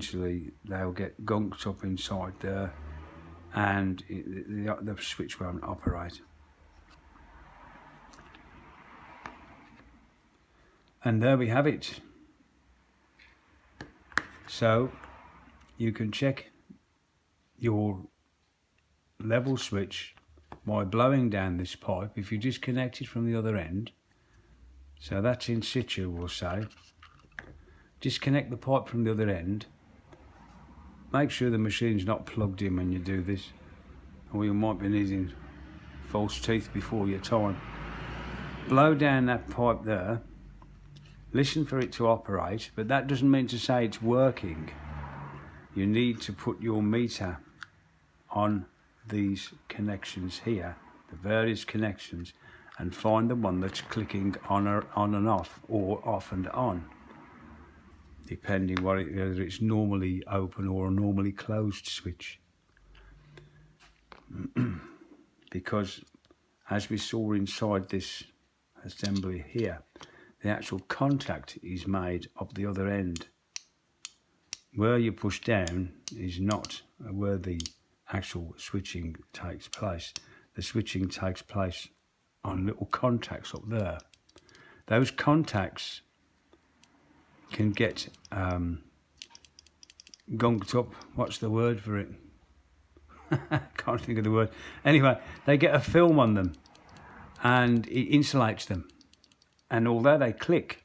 eventually they'll get gunked up inside there, and the switch won't operate. And there we have it. So you can check your level switch by blowing down this pipe if you disconnect it from the other end. So that's in situ, we'll say. Disconnect the pipe from the other end. Make sure the machine's not plugged in when you do this, or you might be needing false teeth before your time. Blow down that pipe there. Listen for it to operate, but that doesn't mean to say it's working. You need to put your meter on these connections here, the various connections, and find the one that's clicking on and off, or off and on, depending whether it's normally open or a normally closed switch. Because as we saw inside this assembly here, the actual contact is made of the other end. Where you push down is not where the actual switching takes place. The switching takes place on little contacts up there. Those contacts can get gunked up. What's the word for it? Can't think of the word. Anyway, they get a film on them and it insulates them. And although they click,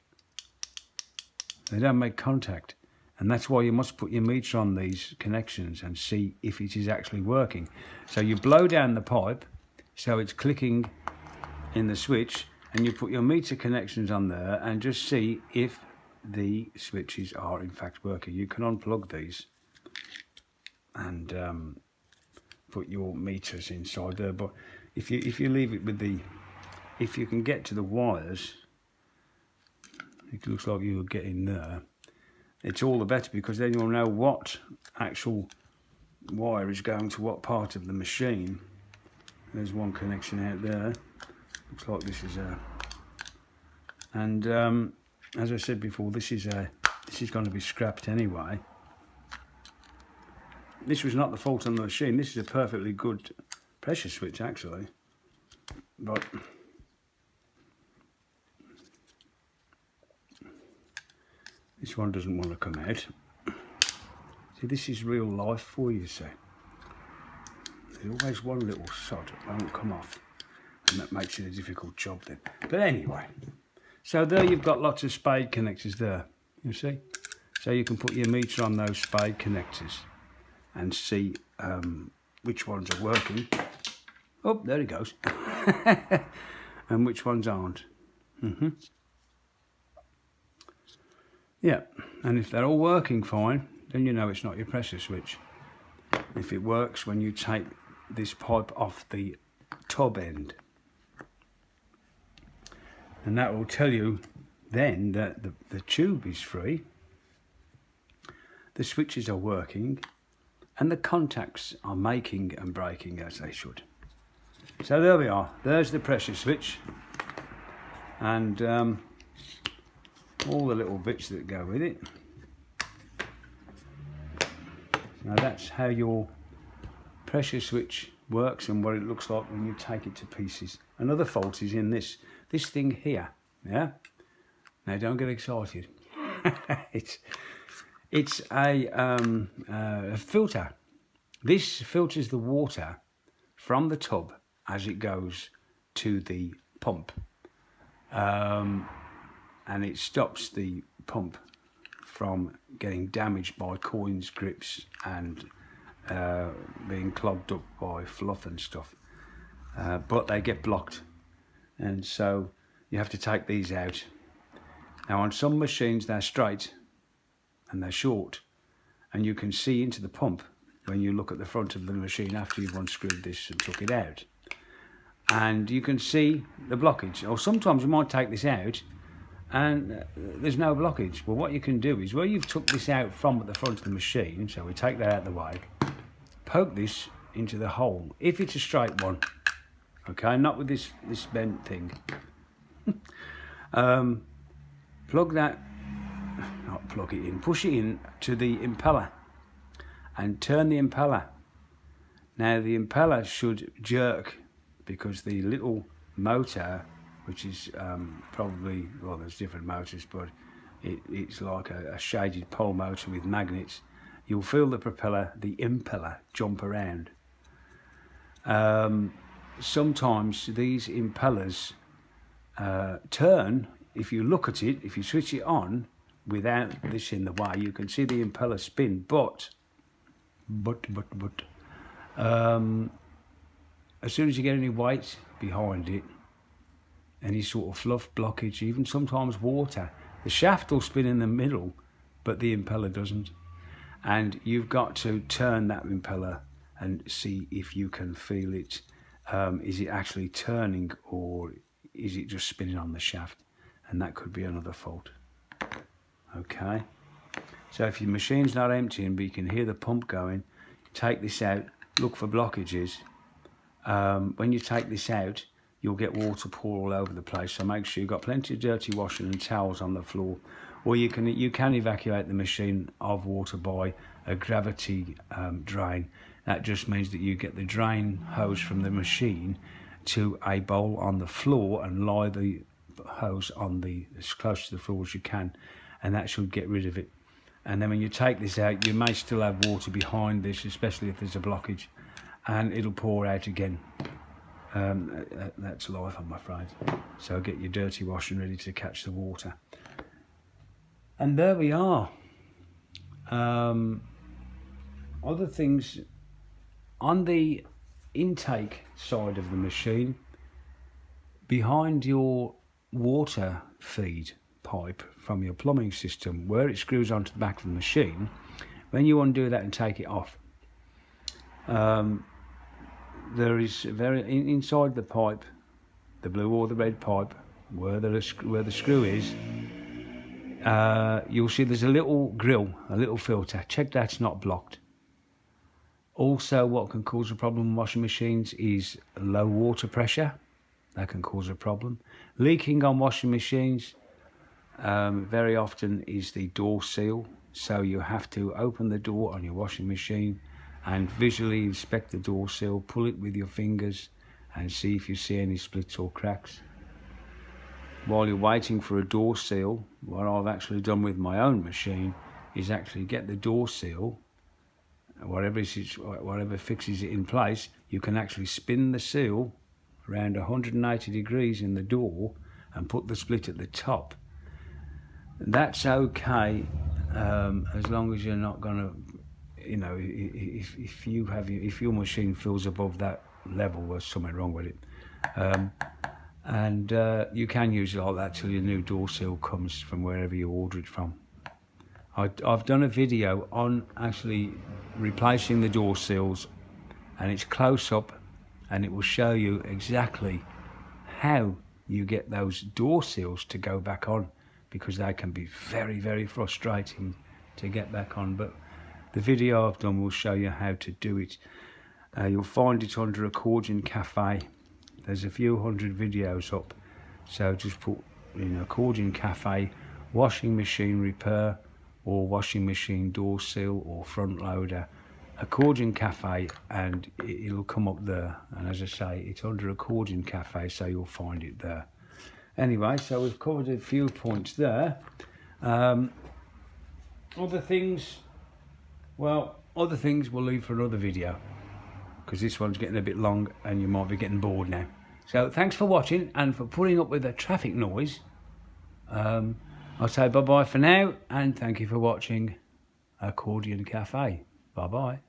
they don't make contact. And that's why you must put your meter on these connections and see if it is actually working. So you blow down the pipe so it's clicking in the switch, and you put your meter connections on there and just see if the switches are in fact working. You can unplug these and put your meters inside there. But if you leave it with the, if you can get to the wires, it looks like you're getting there, it's all the better, because then you'll know what actual wire is going to what part of the machine. There's one connection out there. Looks like this is a, and as I said before, this is going to be scrapped anyway. This was not the fault on the machine. This is a perfectly good pressure switch actually, but this one doesn't want to come out. See, this is real life for you, see. There's always one little sod that won't come off, and that makes it a difficult job then. But anyway, so there you've got lots of spade connectors there, you see. So you can put your meter on those spade connectors and see which ones are working. Oh, there it goes. And which ones aren't. Yeah, and if they're all working fine, then you know it's not your pressure switch. If it works when you take this pipe off the tub end. And that will tell you then that the tube is free, the switches are working, and the contacts are making and breaking as they should. So there we are, there's the pressure switch, and all the little bits that go with it. Now that's how your pressure switch works and what it looks like when you take it to pieces. Another fault is in this thing here. Yeah. Now don't get excited. it's a filter. This filters the water from the tub as it goes to the pump, and it stops the pump from getting damaged by coins, grips, and being clogged up by fluff and stuff. But they get blocked, and so you have to take these out. Now on some machines they're straight and they're short, and you can see into the pump when you look at the front of the machine after you've unscrewed this and took it out, and you can see the blockage. Or sometimes you might take this out and there's no blockage. Well, what you can do is, where you've took this out from at the front of the machine, so we take that out of the way, poke this into the hole, if it's a straight one, okay, not with this bent thing. Plug that not plug it in, push it in to the impeller and turn the impeller. Now the impeller should jerk because the little motor, which is probably, well, there's different motors, but it's like a shaded pole motor with magnets. You'll feel the impeller jump around. Sometimes these impellers turn. If you look at it, if you switch it on without this in the way, you can see the impeller spin, but as soon as you get any weight behind it, any sort of fluff, blockage, even sometimes water, the shaft will spin in the middle, but the impeller doesn't. And you've got to turn that impeller and see if you can feel it. Is it actually turning, or is it just spinning on the shaft? And that could be another fault. Okay. So if your machine's not emptying, but you can hear the pump going, take this out, look for blockages. When you take this out, you'll get water pour all over the place, so make sure you've got plenty of dirty washing and towels on the floor. Or you can evacuate the machine of water by a gravity drain. That just means that you get the drain hose from the machine to a bowl on the floor and lie the hose on as close to the floor as you can, and that should get rid of it. And then when you take this out, you may still have water behind this, especially if there's a blockage, and it'll pour out again. That's life, I'm afraid. So get your dirty washing ready to catch the water. And there we are. Other things on the intake side of the machine, behind your water feed pipe from your plumbing system, where it screws onto the back of the machine, when you undo that and take it off, there is inside the pipe, the blue or the red pipe, where the screw is, you'll see there's a little grill, a little filter. Check that's not blocked. Also, what can cause a problem in washing machines is low water pressure. That can cause a problem. Leaking on washing machines very often is the door seal. So you have to open the door on your washing machine and visually inspect the door seal, pull it with your fingers and see if you see any splits or cracks. While you're waiting for a door seal, what I've actually done with my own machine is actually get the door seal, whatever fixes it in place. You can actually spin the seal around 180 degrees in the door and put the split at the top. That's okay, as long as you're not going to, if your machine fills above that level, there's something wrong with it. And you can use it like that till your new door seal comes from wherever you order it from. I've done a video on actually replacing the door seals, and it's close up, and it will show you exactly how you get those door seals to go back on, because they can be very, very frustrating to get back on. But the video I've done will show you how to do it. You'll find it under Accordioncafe. There's a few hundred videos up, so just put in Accordioncafe washing machine repair or washing machine door seal or front loader, Accordioncafe, and it'll come up there. And as I say, it's under Accordioncafe, so you'll find it there. Anyway, so we've covered a few points there. Other things we'll leave for another video, because this one's getting a bit long and you might be getting bored now. So thanks for watching and for putting up with the traffic noise. I'll say bye-bye for now, and thank you for watching Accordioncafe. Bye-bye.